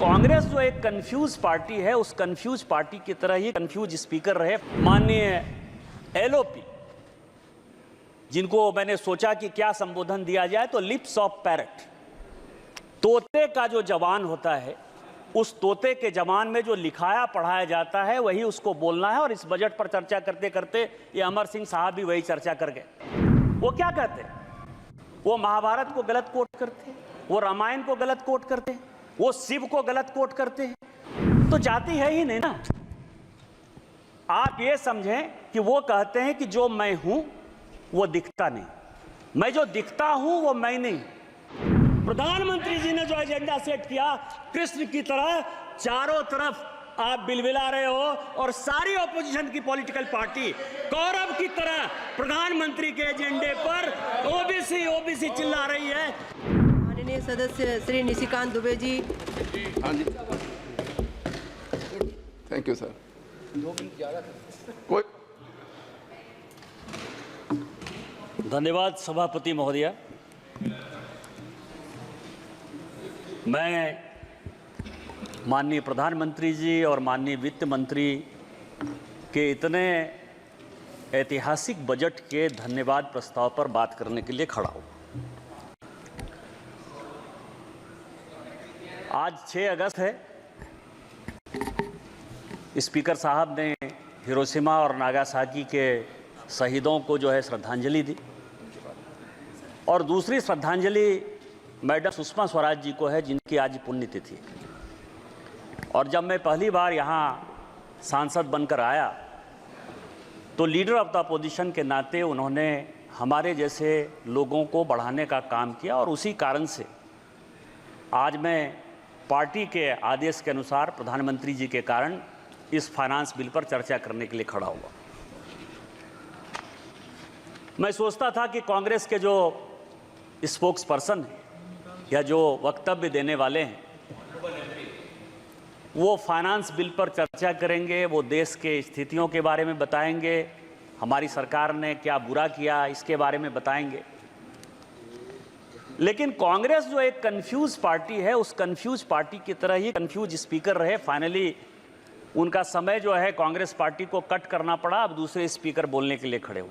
कांग्रेस जो एक confuse party है, उस कंफ्यूज पार्टी की तरह ही कंफ्यूज स्पीकर रहे माननीय एलओपी, जिनको मैंने सोचा कि क्या संबोधन दिया जाए, तो लिप्स ऑफ पैरट, तोते का जो जवान होता है, उस तोते के जवान में जो लिखाया पढ़ाया जाता है वही उसको बोलना है। और इस बजट पर चर्चा करते करते ये अमर सिंह साहब भी वही चर्चा कर गए। वो क्या कहते हैं? वो महाभारत को गलत कोट करते हैं, वो रामायण को गलत कोट करते हैं, वो शिव को गलत कोट करते हैं। तो जाति है ही नहीं ना। आप ये समझें कि वो कहते हैं कि जो मैं हूं वो दिखता नहीं, मैं जो दिखता हूं वो मैं नहीं। प्रधानमंत्री जी ने जो एजेंडा सेट किया, कृष्ण की तरह चारों तरफ आप बिलबिला रहे हो और सारी ऑपोजिशन की पॉलिटिकल पार्टी कौरव की तरह प्रधानमंत्री के एजेंडे पर ओबीसी ओबीसी चिल्ला रही है। माननीय सदस्य श्री निशिकांत दुबे जी। हाँ जी, थैंक यू सर। 2 मिनट ज़्यादा कोई धन्यवाद सभापति महोदया। मैं माननीय प्रधानमंत्री जी और माननीय वित्त मंत्री के इतने ऐतिहासिक बजट के धन्यवाद प्रस्ताव पर बात करने के लिए खड़ा हूँ। आज 6 अगस्त है। स्पीकर साहब ने हिरोशिमा और नागासाकी के शहीदों को जो है श्रद्धांजलि दी, और दूसरी श्रद्धांजलि मैडम सुषमा स्वराज जी को है, जिनकी आज पुण्यतिथि है। और जब मैं पहली बार यहाँ सांसद बनकर आया तो लीडर ऑफ द अपोजिशन के नाते उन्होंने हमारे जैसे लोगों को बढ़ाने का काम किया, और उसी कारण से आज मैं पार्टी के आदेश के अनुसार प्रधानमंत्री जी के कारण इस फाइनेंस बिल पर चर्चा करने के लिए खड़ा हुआ। मैं सोचता था कि कांग्रेस के जो स्पोक्स पर्सन हैं या जो वक्तव्य देने वाले हैं, वो फाइनेंस बिल पर चर्चा करेंगे, वो देश के स्थितियों के बारे में बताएंगे, हमारी सरकार ने क्या बुरा किया इसके बारे में बताएंगे। लेकिन कांग्रेस जो एक कंफ्यूज पार्टी है, उस कंफ्यूज पार्टी की तरह ही कंफ्यूज स्पीकर रहे। फाइनली उनका समय जो है कांग्रेस पार्टी को कट करना पड़ा, अब दूसरे स्पीकर बोलने के लिए खड़े हुए।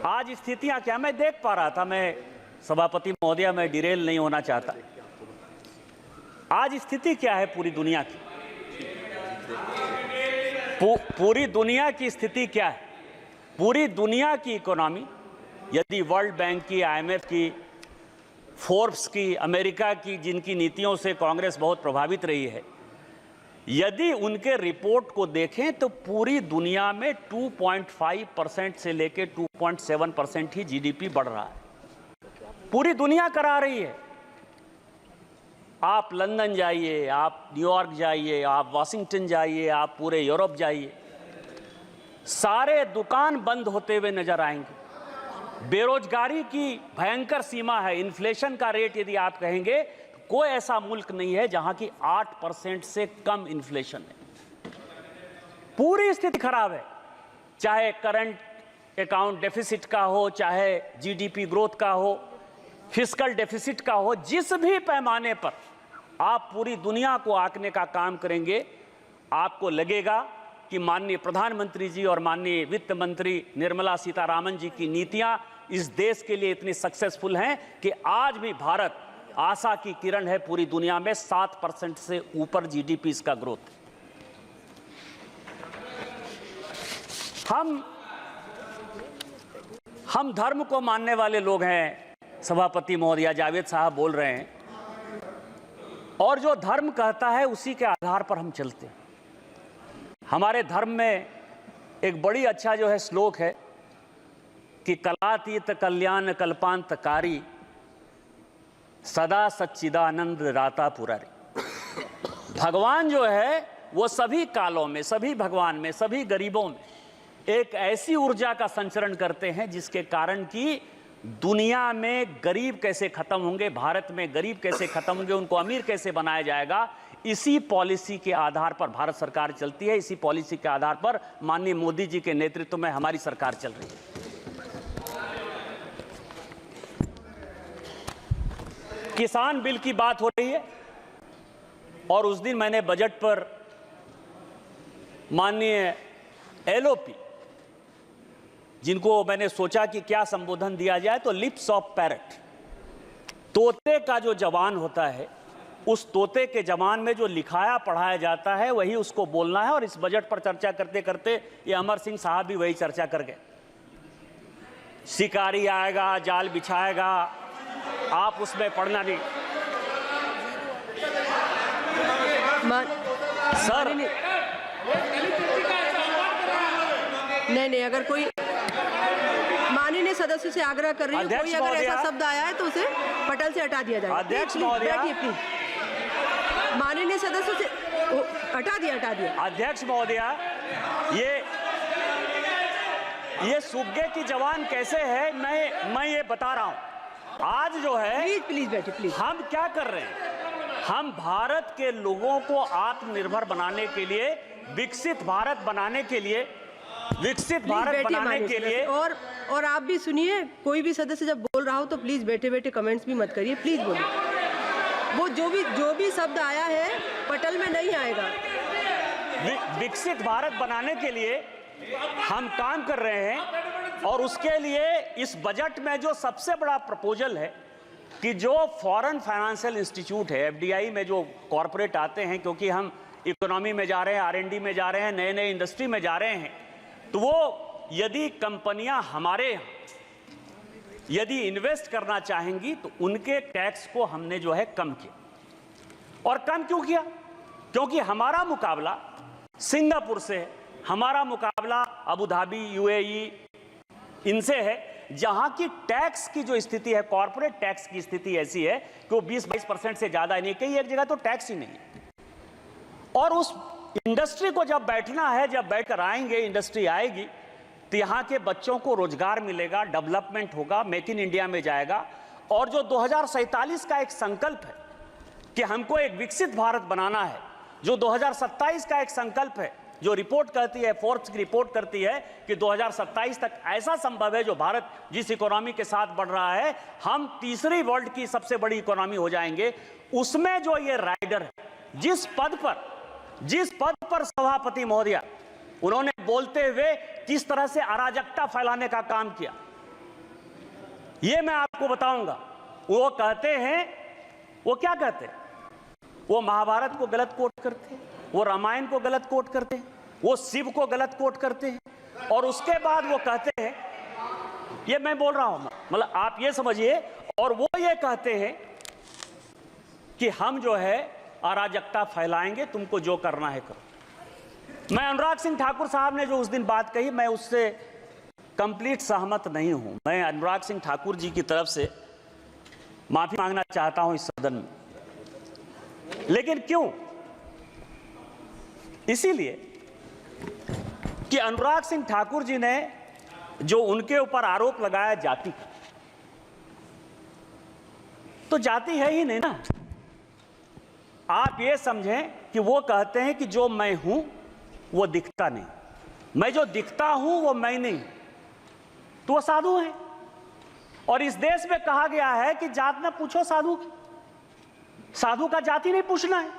आज स्थितियां क्या मैं देख पा रहा था, मैं सभापति महोदया, मैं डिरेल नहीं होना चाहता। आज स्थिति क्या है पूरी दुनिया की? पूरी दुनिया की स्थिति क्या है? पूरी दुनिया की इकोनॉमी, यदि वर्ल्ड बैंक की, IMF की, फोर्ब्स की, अमेरिका की, जिनकी नीतियों से कांग्रेस बहुत प्रभावित रही है, यदि उनके रिपोर्ट को देखें तो पूरी दुनिया में 2.5% से लेकर 2.7% ही GDP बढ़ रहा है। पूरी दुनिया करा रही है। आप लंदन जाइए, आप न्यूयॉर्क जाइए, आप वाशिंगटन जाइए, आप पूरे यूरोप जाइए, सारे दुकान बंद होते हुए नजर आएंगे। बेरोजगारी की भयंकर सीमा है। इन्फ्लेशन का रेट यदि आप कहेंगे, कोई ऐसा मुल्क नहीं है जहां की 8% से कम इन्फ्लेशन है। पूरी स्थिति खराब है, चाहे करंट अकाउंट डेफिसिट का हो, चाहे GDP ग्रोथ का हो, फिस्कल डेफिसिट का हो, जिस भी पैमाने पर आप पूरी दुनिया को आंकने का काम करेंगे, आपको लगेगा कि माननीय प्रधानमंत्री जी और माननीय वित्त मंत्री निर्मला सीतारामन जी की नीतियां इस देश के लिए इतनी सक्सेसफुल हैं कि आज भी भारत आशा की किरण है। पूरी दुनिया में 7% से ऊपर GDP इसका ग्रोथ। हम धर्म को मानने वाले लोग हैं। सभापति महोदया, जावेद साहब बोल रहे हैं, और जो धर्म कहता है उसी के आधार पर हम चलते हैं। हमारे धर्म में एक बड़ी अच्छा जो है श्लोक है कि कलातीत कल्याण कल्पांतकारी सदा सच्चिदानंद राता पुरारी। भगवान जो है वो सभी कालों में, सभी भगवान में, सभी गरीबों में एक ऐसी ऊर्जा का संचरण करते हैं जिसके कारण कि दुनिया में गरीब कैसे खत्म होंगे, भारत में गरीब कैसे खत्म होंगे, उनको अमीर कैसे बनाया जाएगा, इसी पॉलिसी के आधार पर भारत सरकार चलती है। इसी पॉलिसी के आधार पर माननीय मोदी जी के नेतृत्व में हमारी सरकार चल रही है। किसान बिल की बात हो रही है और उस दिन मैंने बजट पर माननीय एलओपी, जिनको मैंने सोचा कि क्या संबोधन दिया जाए, तो लिप्स ऑफ पैरट, तोते का जो जवान होता है, उस तोते के जवान में जो लिखाया पढ़ाया जाता है वही उसको बोलना है। और इस बजट पर चर्चा करते करते ये अमर सिंह साहब भी वही चर्चा कर गए। शिकारी आएगा, जाल बिछाएगा, आप उसमें पढ़ना नहीं। सर नहीं, अगर कोई माननीय सदस्य से आग्रह कर रही है, कोई अगर ऐसा शब्द आया है तो उसे पटल से हटा दिया जाए। अध्यक्ष महोदया, माननीय सदस्य से हटा दिया। अध्यक्ष महोदया, ये सुग्गे की जवान कैसे है, मैं ये बता रहा हूं। आज जो है, प्लीज बैठिए प्लीज। हम क्या कर रहे हैं, हम भारत के लोगों को आत्मनिर्भर बनाने के लिए, विकसित भारत बनाने के लिए और आप भी सुनिए, कोई भी सदस्य जब बोल रहा हो तो प्लीज बैठे बैठे कमेंट्स भी मत करिए, प्लीज बोलिए। वो जो भी शब्द आया है पटल में नहीं आएगा। विकसित भारत बनाने के लिए हम काम कर रहे हैं और उसके लिए इस बजट में जो सबसे बड़ा प्रपोजल है कि जो फॉरेन फाइनेंशियल इंस्टीट्यूट है, एफडीआई में जो कॉरपोरेट आते हैं, क्योंकि हम इकोनॉमी में जा रहे हैं, आरएनडी में जा रहे हैं, नए नए इंडस्ट्री में जा रहे हैं, तो वो यदि कंपनियां हमारे यदि इन्वेस्ट करना चाहेंगी तो उनके टैक्स को हमने जो है कम किया। और कम क्यों किया? क्योंकि हमारा मुकाबला सिंगापुर से है, हमारा मुकाबला अबू धाबी, यूएई, इनसे है, जहां की टैक्स की जो स्थिति है, कॉर्पोरेट टैक्स की स्थिति ऐसी है कि वो 20-22% से ज्यादा नहीं, कई एक जगह तो टैक्स ही नहीं है। और उस इंडस्ट्री को जब बैठना है, जब बैठकर आएंगे, इंडस्ट्री आएगी, तो यहाँ के बच्चों को रोजगार मिलेगा, डेवलपमेंट होगा, मेक इन इंडिया में जाएगा। और जो 2047 का एक संकल्प है कि हमको एक विकसित भारत बनाना है, जो 2027 का एक संकल्प है, जो रिपोर्ट कहती है, फोर्ब्स की रिपोर्ट करती है कि 2027 तक ऐसा संभव है, जो भारत जिस इकोनॉमी के साथ बढ़ रहा है, हम तीसरी वर्ल्ड की सबसे बड़ी इकोनॉमी हो जाएंगे। उसमें जो ये राइडर है, जिस पद पर सभापति महोदया उन्होंने बोलते हुए किस तरह से अराजकता फैलाने का काम किया, ये मैं आपको बताऊंगा। वो कहते हैं, वो क्या कहते हैं, वो महाभारत को गलत कोट करते हैं, वो रामायण को गलत कोट करते हैं, वो शिव को गलत कोट करते हैं, और उसके बाद वो कहते हैं, ये मैं बोल रहा हूं, मतलब आप ये समझिए, और वो ये कहते हैं कि हम जो है अराजकता फैलाएंगे, तुमको जो करना है करो। मैं अनुराग सिंह ठाकुर साहब ने जो उस दिन बात कही, मैं उससे कंप्लीट सहमत नहीं हूं। मैं अनुराग सिंह ठाकुर जी की तरफ से माफी मांगना चाहता हूं इस सदन में। लेकिन क्यों? इसीलिए कि अनुराग सिंह ठाकुर जी ने जो उनके ऊपर आरोप लगाया जाति, तो जाति है ही नहीं ना। आप ये समझें कि वो कहते हैं कि जो मैं हूं वो दिखता नहीं, मैं जो दिखता हूं वो मैं नहीं, तो वो साधु हैं। और इस देश में कहा गया है कि जात न पूछो साधु की, साधु का जाति नहीं पूछना है।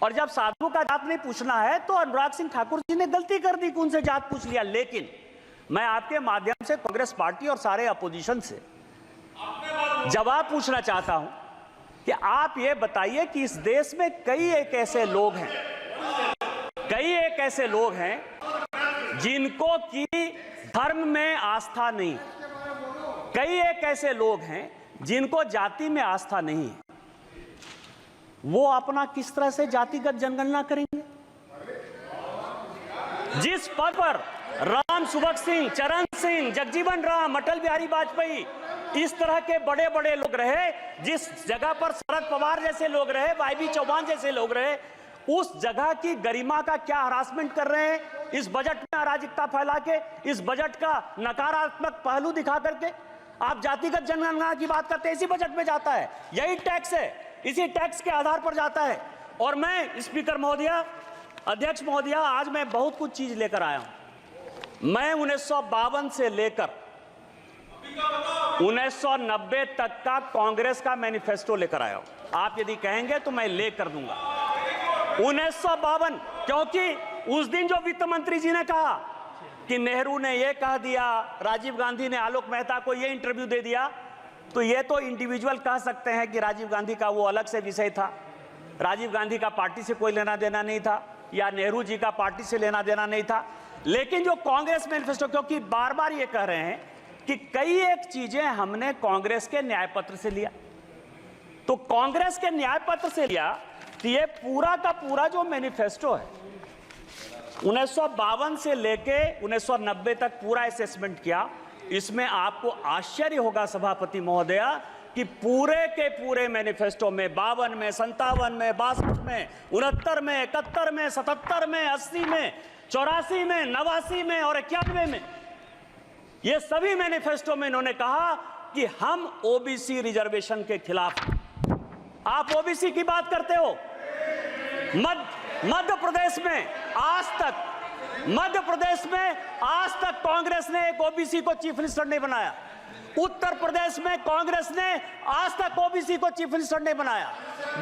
और जब साधु का जात नहीं पूछना है तो अनुराग सिंह ठाकुर जी ने गलती कर दी कि उनसे जात पूछ लिया। लेकिन मैं आपके माध्यम से कांग्रेस पार्टी और सारे अपोजिशन से जवाब पूछना चाहता हूं कि आप ये बताइए कि इस देश में कई एक ऐसे लोग हैं जिनको की धर्म में आस्था नहीं, कई एक ऐसे लोग हैं जिनको जाति में आस्था नहीं है। वो अपना किस तरह से जातिगत जनगणना करेंगे? जिस पद पर राम सुभग सिंह, चरण सिंह, जगजीवन राम, अटल बिहारी वाजपेयी, इस तरह के बड़े बड़े लोग रहे, जिस जगह पर शरद पवार जैसे लोग रहे, वाईबी चौहान जैसे लोग रहे, उस जगह की गरिमा का क्या हरासमेंट कर रहे हैं इस बजट में अराजकता फैला के, इस बजट का नकारात्मक पहलू दिखा करके। आप जातिगत जनगणना की बात करते हैं, इसी बजट में जाता है, यही टैक्स है, इसी टैक्स के आधार पर जाता है। और मैं स्पीकर महोदया, अध्यक्ष महोदया, आज मैं बहुत कुछ चीज लेकर आया हूं। मैं 1952 से लेकर 1990 तक का कांग्रेस का मैनिफेस्टो लेकर आया हूं। आप यदि कहेंगे तो मैं ले कर दूंगा। 1952, क्योंकि उस दिन जो वित्त मंत्री जी ने कहा कि नेहरू ने यह कह दिया, राजीव गांधी ने आलोक मेहता को यह इंटरव्यू दे दिया, तो यह तो इंडिविजुअल कह सकते हैं कि राजीव गांधी का वो अलग से विषय था, राजीव गांधी का पार्टी से कोई लेना देना नहीं था, या नेहरू जी का पार्टी से लेना देना नहीं था। लेकिन जो कांग्रेस मैनिफेस्टो, क्योंकि बार बार ये कह रहे हैं कि कई एक चीजें हमने कांग्रेस के न्याय पत्र से लिया, तो कांग्रेस के न्याय पत्र से लिया कि ये पूरा का पूरा जो मैनिफेस्टो है 1952 से लेके 1990 तक पूरा असेसमेंट किया। इसमें आपको आश्चर्य होगा सभापति महोदया कि पूरे के पूरे मैनिफेस्टो में 52 में, 57 में, 62 में, 69 में, 71 में, 77 में, 80 में, 84 में, 89 में और 91 में, ये सभी मैनिफेस्टो में इन्होंने कहा कि हम ओबीसी रिजर्वेशन के खिलाफ। आप ओबीसी की बात करते हो। मध्य प्रदेश में आज तक कांग्रेस ने एक ओबीसी को चीफ मिनिस्टर नहीं बनाया। उत्तर प्रदेश में कांग्रेस ने आज तक ओबीसी को चीफ मिनिस्टर नहीं बनाया।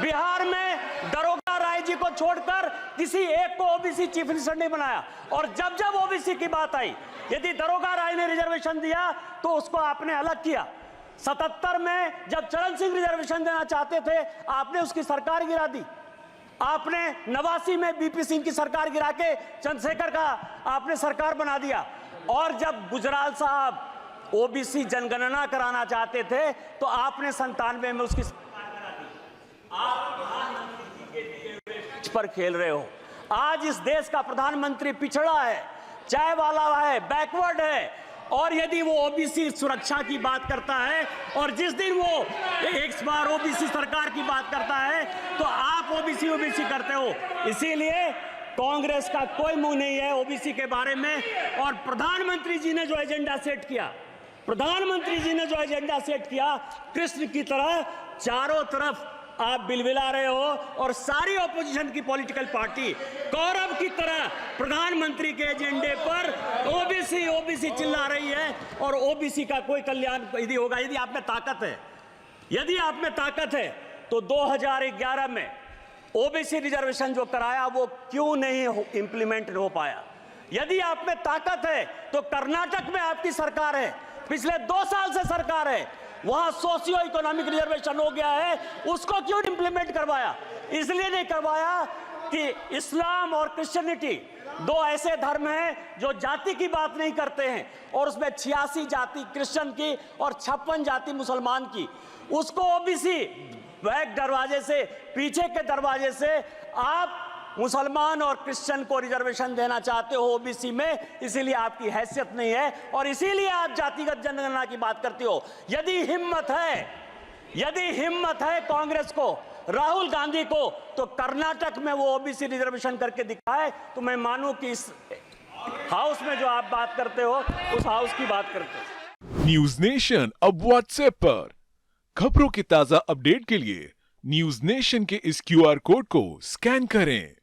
बिहार में दरोगा राय जी को छोड़कर किसी एक को ओबीसी चीफ मिनिस्टर नहीं बनाया। और जब जब ओबीसी की बात आई, यदि दरोगा राय ने रिजर्वेशन दिया तो उसको आपने अलग किया। 77 में जब चरण सिंह रिजर्वेशन देना चाहते थे, आपने उसकी सरकार गिरा दी। आपने 89 में बीपी सिंह की सरकार गिरा के चंद्रशेखर का आपने सरकार बना दिया। और जब गुजराल साहब ओबीसी जनगणना कराना चाहते थे तो आपने 97 में उसकी सरकार बना दी। आप प्रधानमंत्री जी के दिए हुए पर खेल रहे हो। आज इस देश का प्रधानमंत्री पिछड़ा है, चाय वाला है, बैकवर्ड है। और यदि वो ओबीसी सुरक्षा की बात करता है और जिस दिन वो एक बार ओबीसी सरकार की बात करता है तो आप ओबीसी करते हो। इसीलिए कांग्रेस का कोई मुंह नहीं है ओबीसी के बारे में। और प्रधानमंत्री जी ने जो एजेंडा सेट किया, कृष्ण की तरह चारों तरफ आप बिलबिला रहे हो और सारी ऑपोजिशन की पॉलिटिकल पार्टी कौरव की तरह प्रधानमंत्री के एजेंडे पर ओबीसी चिल्ला रही है। और ओबीसी का कोई कल्याण यदि होगा, यदि आप में ताकत है तो 2011 में ओबीसी रिजर्वेशन जो कराया वो क्यों नहीं इंप्लीमेंट हो पाया। यदि आप में ताकत है तो कर्नाटक में आपकी सरकार है, पिछले 2 साल से सरकार है, वहां सोशियो इकोनॉमिक रिजर्वेशन हो गया है, उसको क्यों इंप्लीमेंट करवाया? इसलिए नहीं करवाया कि इस्लाम और क्रिश्चियनिटी 2 ऐसे धर्म हैं जो जाति की बात नहीं करते हैं, और उसमें 86 जाति क्रिश्चियन की और 56 जाति मुसलमान की। उसको ओबीसी बैक दरवाजे से, पीछे के दरवाजे से आप मुसलमान और क्रिश्चियन को रिजर्वेशन देना चाहते हो ओबीसी में, इसीलिए आपकी हैसियत नहीं है और इसीलिए आप जातिगत जनगणना की बात करते हो। यदि हिम्मत है कांग्रेस को, राहुल गांधी को, तो कर्नाटक में वो ओबीसी रिजर्वेशन करके दिखाए तो मैं मानूं कि इस हाउस में जो आप बात करते हो उस हाउस की बात करते हो। न्यूज नेशन अब व्हाट्सएप पर खबरों की ताजा अपडेट के लिए न्यूज नेशन के इस QR कोड को स्कैन करें।